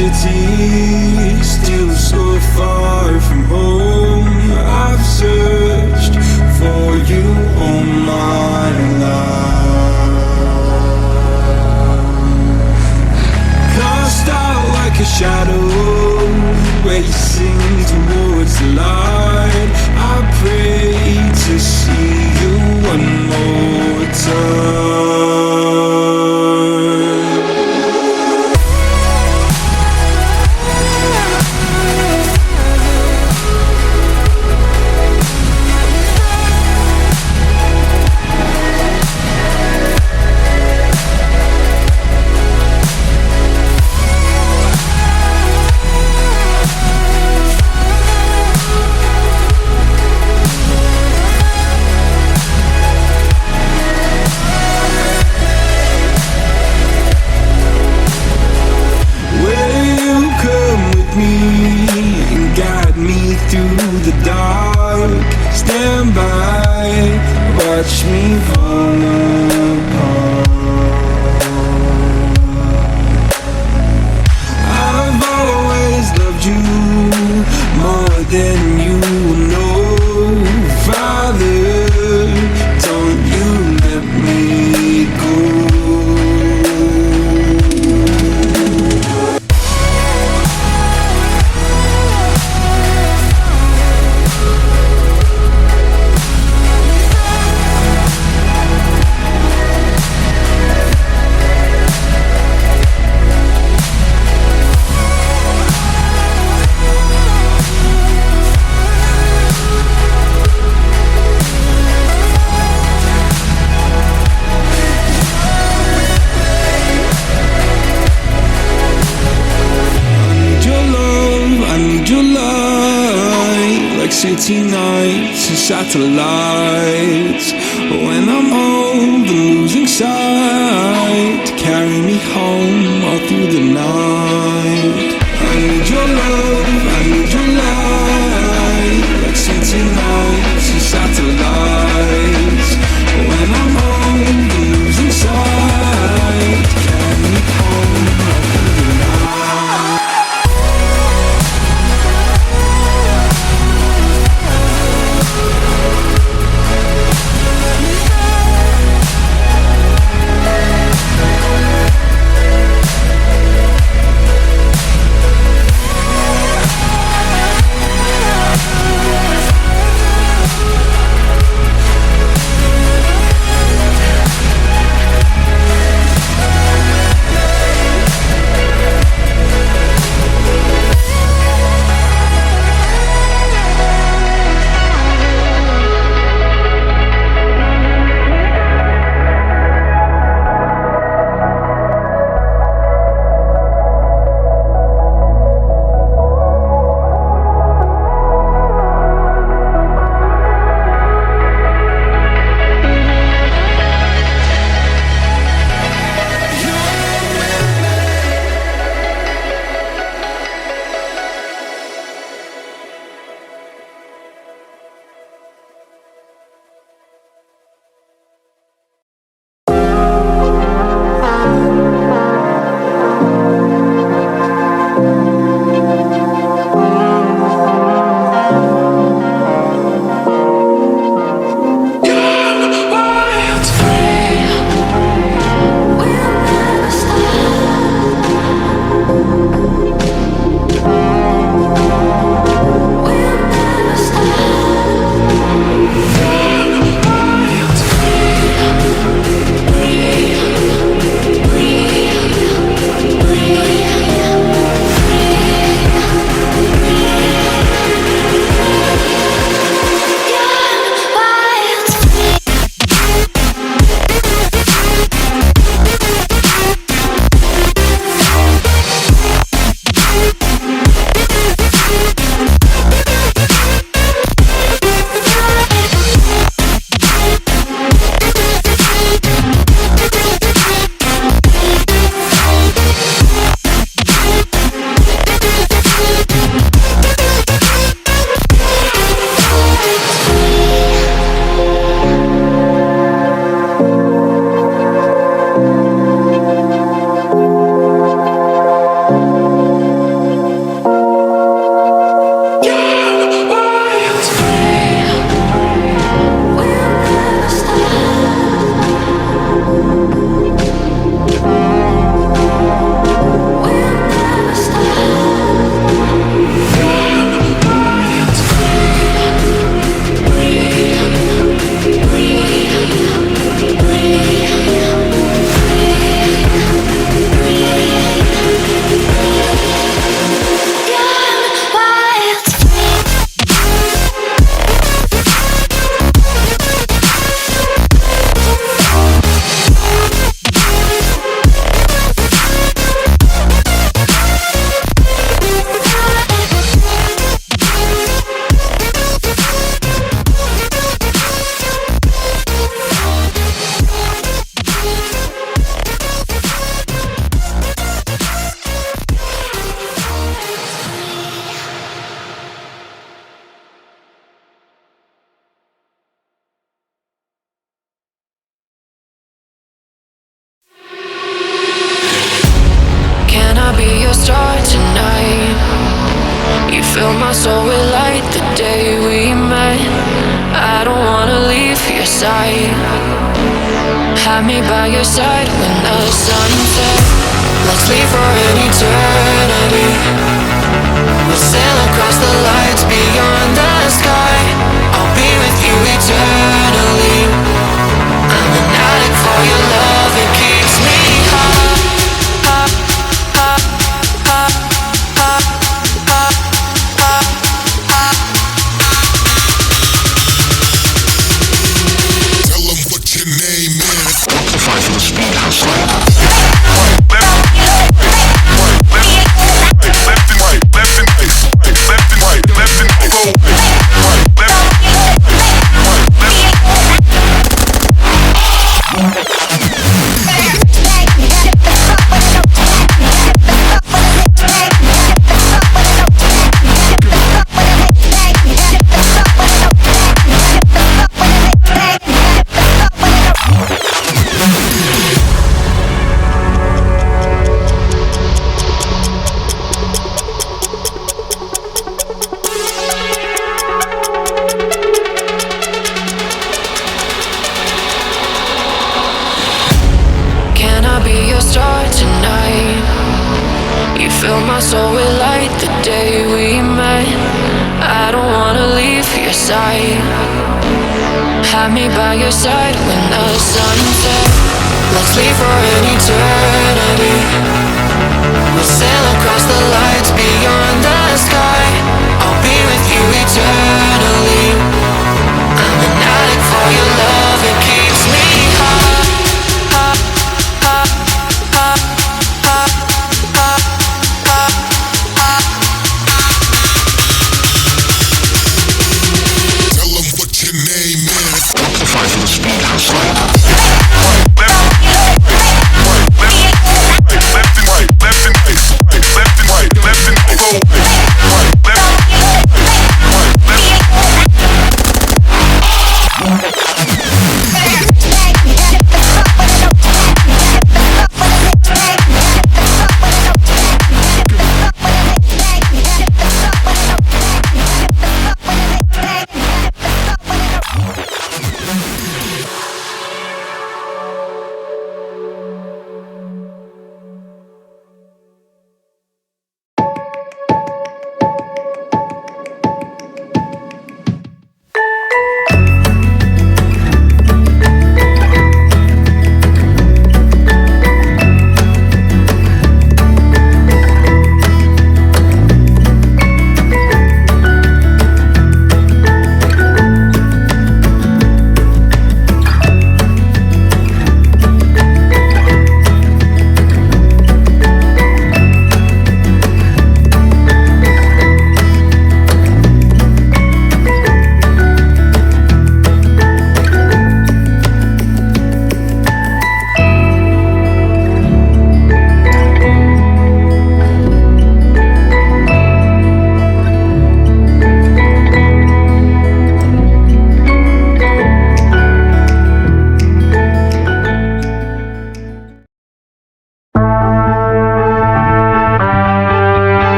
city, still so far from home. I've searched for you all my life. Cast out like a shadow, racing towards the light. I pray to see you one more time. Through the dark, stand by, watch me fall apart. I've always loved you more than you know. Father, don't you let me go. City nights and satellites. When I'm old and losing sight, carry me home all through the night. I need your love, I need your light. Like city nights and satellites. When I'm old and losing sight, carry me home all through the night. Fill my soul with light the day we met. I don't wanna leave your side. Have me by your side when the sun sets. Let's leave for an eternity. We'll sail across the lights beyond the sky. I'll be with you eternally. I'm an addict for your love, it keeps me high. Tell them what your name is. Amplify for the speed house light. Star tonight. You fill my soul with light the day we met. I don't wanna leave your side. Have me by your side when the sun sets. Let's leave for an eternity. We'll sail across the lights beyond the sky. I'll be with you eternally. I'm an addict for your love, it keeps me high. Amplify for the speed house light.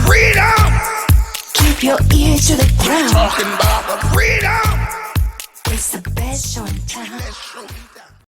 Freedom! Keep your ear to the ground. Talking about the freedom! It's the best show in town.